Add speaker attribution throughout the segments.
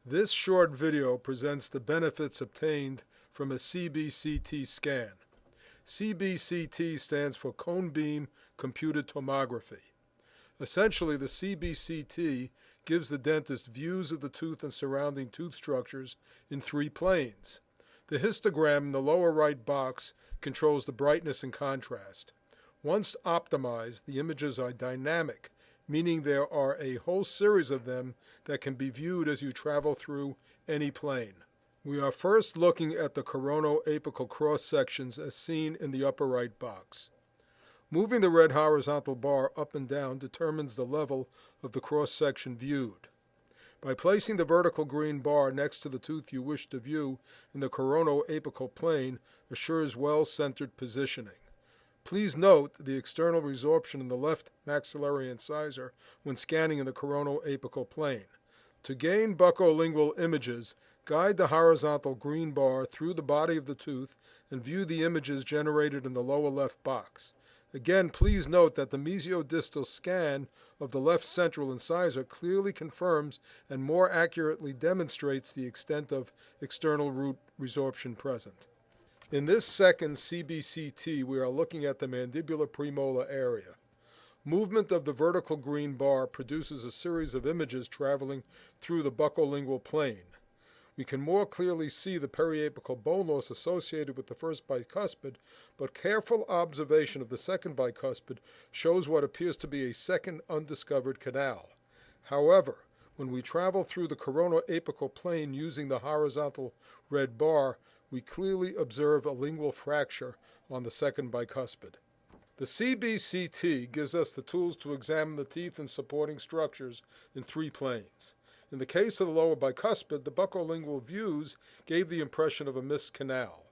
Speaker 1: This short video presents the benefits obtained from a Cbct scan. Cbct stands for Cone Beam Computed Tomography. Essentially, the Cbct gives the dentist views of the tooth and surrounding tooth structures in three planes. The histogram in the lower right box controls the brightness and contrast. Once optimized, the images are dynamic, meaning there are a whole series of them that can be viewed as you travel through any plane. We are first looking at the corono-apical cross sections as seen in the upper right box. Moving the red horizontal bar up and down determines the level of the cross section viewed. By placing the vertical green bar next to the tooth you wish to view in the corono-apical plane assures well-centered positioning. Please note the external resorption in the left maxillary incisor when scanning in the corono-apical plane. To gain buccolingual images, guide the horizontal green bar through the body of the tooth and view the images generated in the lower left box. Again, please note that the mesiodistal scan of the left central incisor clearly confirms and more accurately demonstrates the extent of external root resorption present. In this second Cbct, we are looking at the mandibular premolar area. Movement of the vertical green bar produces a series of images traveling through the buccolingual plane. We can more clearly see the periapical bone loss associated with the first bicuspid, but careful observation of the second bicuspid shows what appears to be a second undiscovered canal. However, when we travel through the corono-apical plane using the horizontal red bar, we clearly observe a lingual fracture on the second bicuspid. The Cbct gives us the tools to examine the teeth and supporting structures in three planes. In the case of the lower bicuspid, the buccolingual views gave the impression of a missed canal.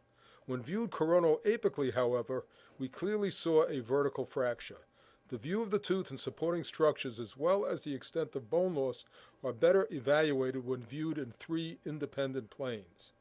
Speaker 1: When viewed corono-apically, however, we clearly saw a vertical fracture. The view of the tooth and supporting structures as well as the extent of bone loss are better evaluated when viewed in three independent planes.